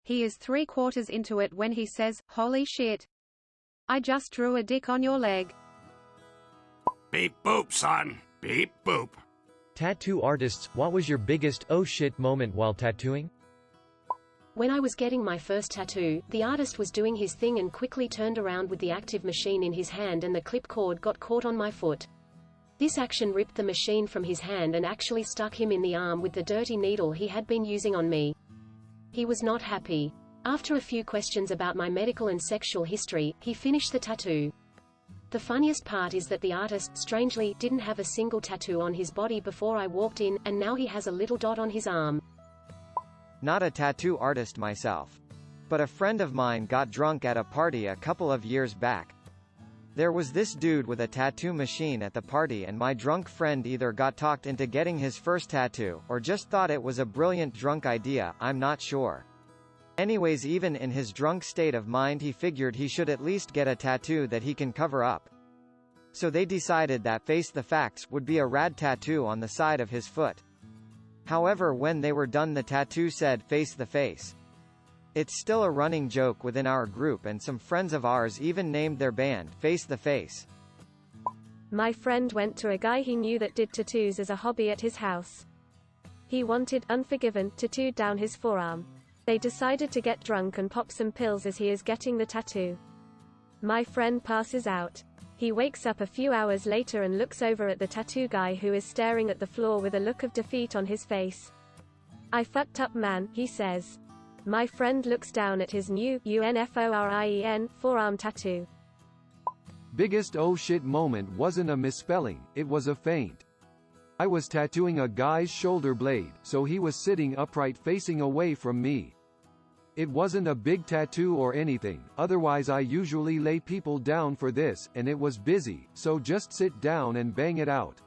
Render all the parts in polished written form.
He is 3/4 into it when he says, "Holy shit. I just drew a dick on your leg." Beep boop, son. Beep boop. Tattoo artists, what was your biggest oh shit moment while tattooing? When I was getting my first tattoo, the artist was doing his thing and quickly turned around with the active machine in his hand and the clip cord got caught on my foot. This action ripped the machine from his hand and actually stuck him in the arm with the dirty needle he had been using on me. He was not happy. After a few questions about my medical and sexual history, he finished the tattoo. The funniest part is that the artist, strangely, didn't have a single tattoo on his body before I walked in, and now he has a little dot on his arm. Not a tattoo artist myself. But a friend of mine got drunk at a party a couple of years back. There was this dude with a tattoo machine at the party and my drunk friend either got talked into getting his first tattoo, or just thought it was a brilliant drunk idea, I'm not sure. Anyways, even in his drunk state of mind he figured he should at least get a tattoo that he can cover up. So they decided that Face the Facts would be a rad tattoo on the side of his foot. However, when they were done the tattoo said "Face the Face." It's still a running joke within our group and some friends of ours even named their band Face the Face. My friend went to a guy he knew that did tattoos as a hobby at his house. He wanted Unforgiven tattooed down his forearm. They decided to get drunk and pop some pills as he is getting the tattoo. My friend passes out. He wakes up a few hours later and looks over at the tattoo guy who is staring at the floor with a look of defeat on his face. "I fucked up, man," he says. My friend looks down at his new UNFORIEN forearm tattoo. Biggest oh shit moment wasn't a misspelling, it was a feint. I was tattooing a guy's shoulder blade, so he was sitting upright facing away from me. It wasn't a big tattoo or anything, otherwise I usually lay people down for this, and it was busy, so just sit down and bang it out.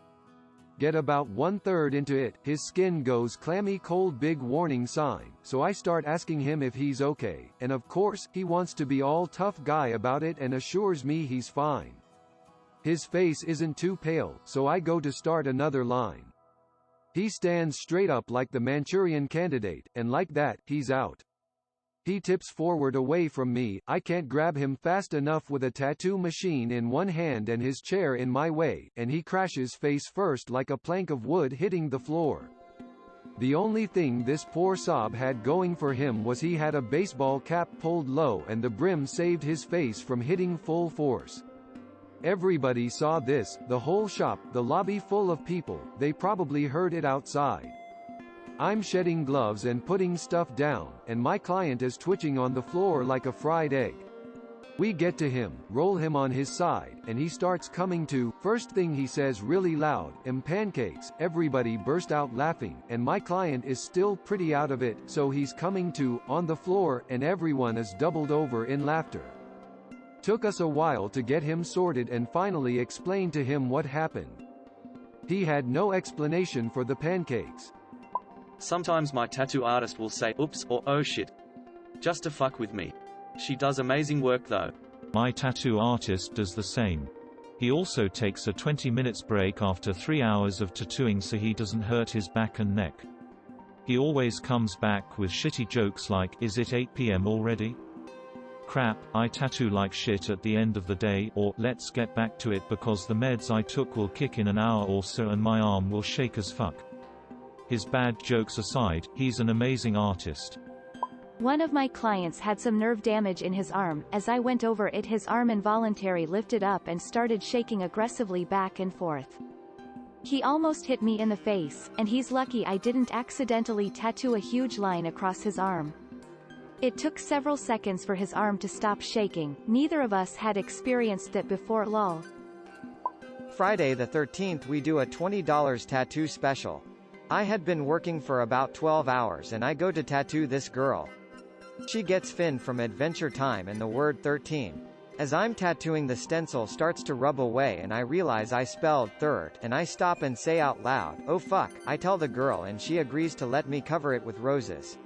Get about 1/3 into it, his skin goes clammy cold, big warning sign, so I start asking him if he's okay, and of course, he wants to be all tough guy about it and assures me he's fine. His face isn't too pale, so I go to start another line. He stands straight up like the Manchurian Candidate, and like that, he's out. He tips forward away from me, I can't grab him fast enough with a tattoo machine in one hand and his chair in my way, and he crashes face first like a plank of wood hitting the floor. The only thing this poor sob had going for him was he had a baseball cap pulled low and the brim saved his face from hitting full force. Everybody saw this, the whole shop, the lobby full of people, they probably heard it outside. I'm shedding gloves and putting stuff down, and my client is twitching on the floor like a fried egg. We get to him, roll him on his side, and he starts coming to. First thing he says really loud, pancakes." Everybody burst out laughing, and my client is still pretty out of it, so he's coming to, on the floor, and everyone is doubled over in laughter. Took us a while to get him sorted and finally explain to him what happened. He had no explanation for the pancakes. Sometimes my tattoo artist will say oops or oh shit, just to fuck with me. She does amazing work though. My tattoo artist does the same. He also takes a 20 minutes break after 3 hours of tattooing so he doesn't hurt his back and neck. He always comes back with shitty jokes like, "Is it 8 p.m. already? Crap, I tattoo like shit at the end of the day," or "Let's get back to it because the meds I took will kick in an hour or so and my arm will shake as fuck." His bad jokes aside, he's an amazing artist. One of my clients had some nerve damage in his arm. As I went over it, his arm involuntarily lifted up and started shaking aggressively back and forth. He almost hit me in the face, and he's lucky I didn't accidentally tattoo a huge line across his arm. It took several seconds for his arm to stop shaking. Neither of us had experienced that before. Lol. Friday the 13th we do a $20 tattoo special. I had been working for about 12 hours and I go to tattoo this girl. She gets Finn from Adventure Time and the word 13. As I'm tattooing, the stencil starts to rub away and I realize I spelled third, and I stop and say out loud, "Oh fuck." I tell the girl and she agrees to let me cover it with roses.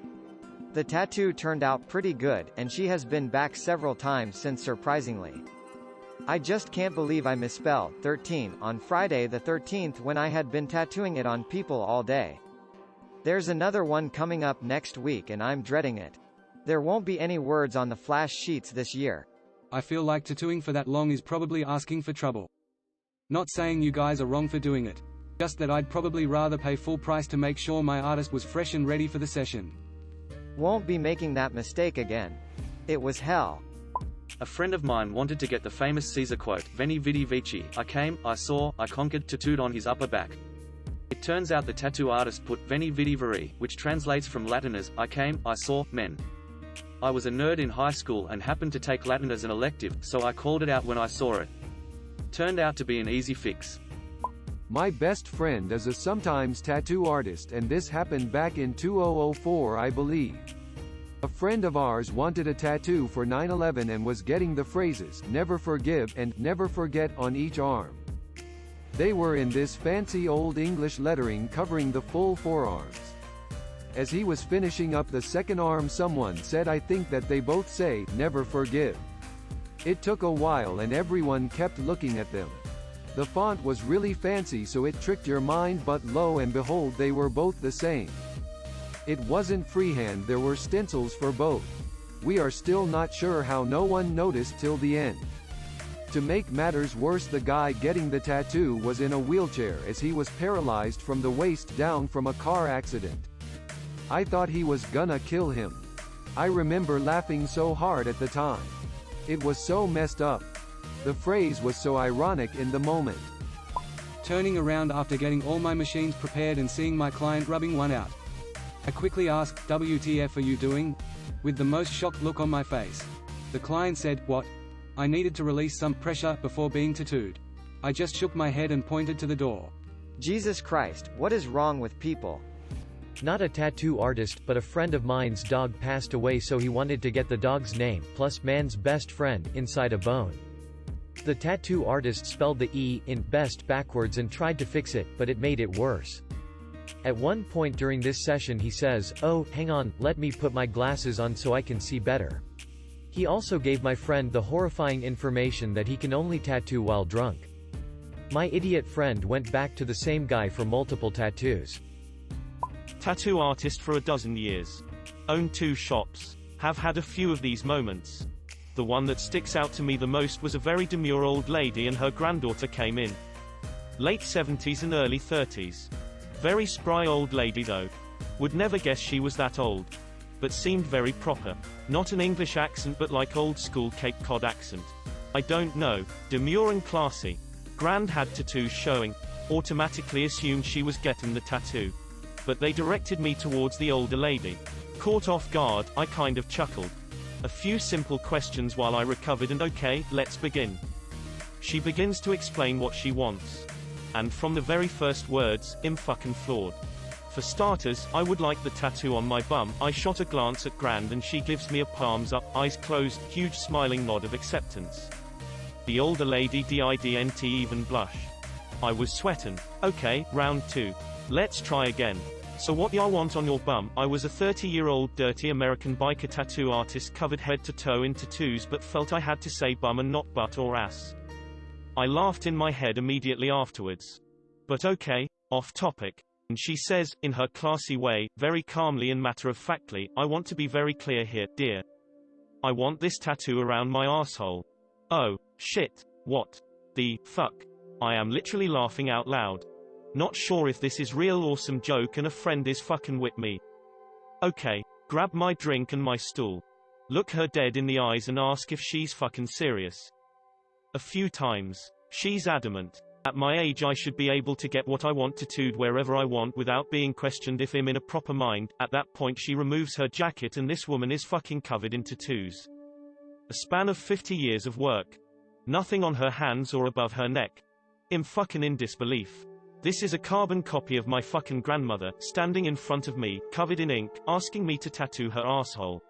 The tattoo turned out pretty good, and she has been back several times since, surprisingly. I just can't believe I misspelled 13 on Friday the 13th when I had been tattooing it on people all day. There's another one coming up next week and I'm dreading it. There won't be any words on the flash sheets this year. I feel like tattooing for that long is probably asking for trouble. Not saying you guys are wrong for doing it. Just that I'd probably rather pay full price to make sure my artist was fresh and ready for the session. Won't be making that mistake again. It was hell. A friend of mine wanted to get the famous Caesar quote, Veni vidi vici, I came, I saw, I conquered, tattooed on his upper back. It turns out the tattoo artist put Veni vidi vici, which translates from Latin as, I came, I saw, men. I was a nerd in high school and happened to take Latin as an elective, so I called it out when I saw it. Turned out to be an easy fix. My best friend is a sometimes tattoo artist, and this happened back in 2004, I believe. A friend of ours wanted a tattoo for 9/11 and was getting the phrases, never forgive and never forget on each arm. They were in this fancy old English lettering covering the full forearms. As he was finishing up the second arm, someone said, I think that they both say, never forgive. It took a while and everyone kept looking at them. The font was really fancy, so it tricked your mind, but lo and behold, they were both the same. It wasn't freehand, there were stencils for both. We are still not sure how no one noticed till the end. To make matters worse, the guy getting the tattoo was in a wheelchair as he was paralyzed from the waist down from a car accident. I thought he was gonna kill him. I remember laughing so hard at the time. It was so messed up. The phrase was so ironic in the moment. Turning around after getting all my machines prepared and seeing my client rubbing one out. I quickly asked, WTF are you doing? With the most shocked look on my face. The client said, what? I needed to release some pressure before being tattooed. I just shook my head and pointed to the door. Jesus Christ, what is wrong with people? Not a tattoo artist, but a friend of mine's dog passed away, so he wanted to get the dog's name, plus man's best friend, inside a bone. The tattoo artist spelled the E in best backwards and tried to fix it, but it made it worse. At one point during this session he says, oh, hang on, let me put my glasses on so I can see better. He also gave my friend the horrifying information that he can only tattoo while drunk. My idiot friend went back to the same guy for multiple tattoos. Tattoo artist for 12 years. Own 2 shops. Have had a few of these moments. The one that sticks out to me the most was a very demure old lady and her granddaughter came in. Late 70s and early 30s. Very spry old lady though. Would never guess she was that old. But seemed very proper. Not an English accent, but like old school Cape Cod accent. I don't know. Demure and classy. Grand had tattoos showing. Automatically assumed she was getting the tattoo. But they directed me towards the older lady. Caught off guard, I kind of chuckled. A few simple questions while I recovered and okay, let's begin. She begins to explain what she wants. And from the very first words, I'm fucking floored. For starters, I would like the tattoo on my bum. I shot a glance at Grand and she gives me a palms up, eyes closed, huge smiling nod of acceptance. The older lady didn't even blush. I was sweating. Okay, round 2. Let's try again. So what y'all want on your bum? I was a 30-year-old dirty American biker tattoo artist covered head to toe in tattoos, but felt I had to say bum and not butt or ass. I laughed in my head immediately afterwards. But okay, off topic. And she says, in her classy way, very calmly and matter-of-factly, I want to be very clear here, dear. I want this tattoo around my asshole. Oh, shit. What the fuck? I am literally laughing out loud. Not sure if this is real or some joke and a friend is fucking with me. Okay, grab my drink and my stool. Look her dead in the eyes and ask if she's fucking serious. A few times. She's adamant. At my age I should be able to get what I want tattooed wherever I want without being questioned if I'm in a proper mind. At that point she removes her jacket and this woman is fucking covered in tattoos. A span of 50 years of work. Nothing on her hands or above her neck. I'm fucking in disbelief. This is a carbon copy of my fucking grandmother, standing in front of me, covered in ink, asking me to tattoo her asshole.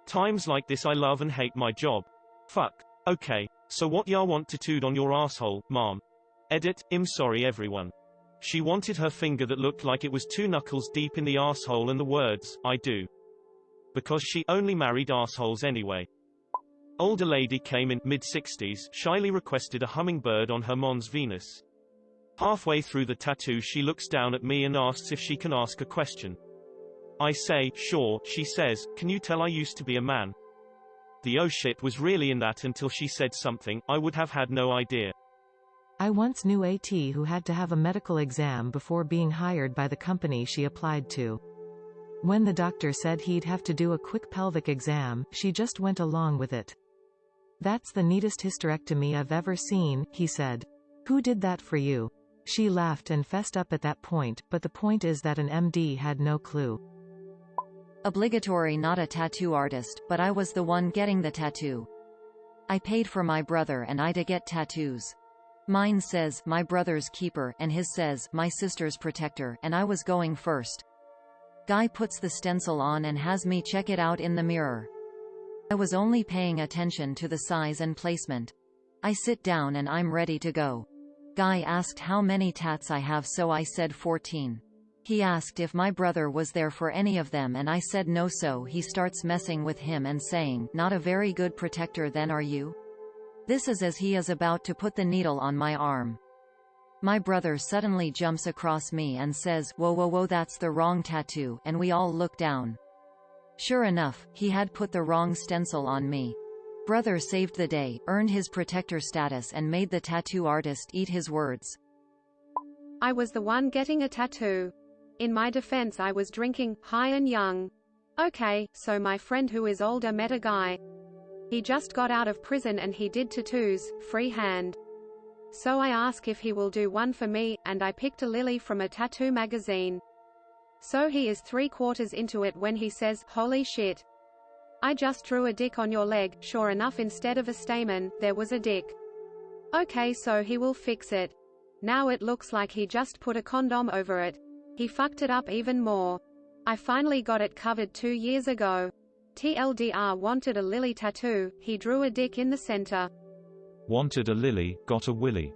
Times like this I love and hate my job. Fuck. Okay, so what y'all want tattooed on your asshole, mom? Edit, I'm sorry everyone. She wanted her finger that looked like it was 2 knuckles deep in the asshole and the words, I do. Because she only married assholes anyway. Older lady came in, mid-60s, shyly requested a hummingbird on her mons Venus. Halfway through the tattoo she looks down at me and asks if she can ask a question. I say, sure, she says, can you tell I used to be a man? The oh shit was really in that until she said something, I would have had no idea. I once knew a T who had to have a medical exam before being hired by the company she applied to. When the doctor said he'd have to do a quick pelvic exam, she just went along with it. That's the neatest hysterectomy I've ever seen, he said. Who did that for you? She laughed and fessed up at that point, but the point is that an MD had no clue. Obligatory, not a tattoo artist, but I was the one getting the tattoo. I paid for my brother and I to get tattoos. Mine says, my brother's keeper, and his says, my sister's protector, and I was going first. Guy puts the stencil on and has me check it out in the mirror. I was only paying attention to the size and placement. I sit down and I'm ready to go. Guy asked how many tats I have, so I said 14. He asked if my brother was there for any of them and I said no, so he starts messing with him and saying, not a very good protector then, are you? This is as he is about to put the needle on my arm. My brother suddenly jumps across me and says, whoa whoa whoa, that's the wrong tattoo, and we all look down. Sure enough, he had put the wrong stencil on me. Brother saved the day, earned his protector status and made the tattoo artist eat his words. I was the one getting a tattoo. In my defense, I was drinking, high and young. Okay, so my friend who is older met a guy. He just got out of prison and he did tattoos, free hand. So I ask if he will do one for me, and I picked a lily from a tattoo magazine. So he is 3/4 into it when he says, holy shit. I just drew a dick on your leg. Sure enough, instead of a stamen, there was a dick. Okay, so he will fix it. Now it looks like he just put a condom over it. He fucked it up even more. I finally got it covered 2 years ago. TLDR wanted a lily tattoo, he drew a dick in the center. Wanted a lily, got a willy.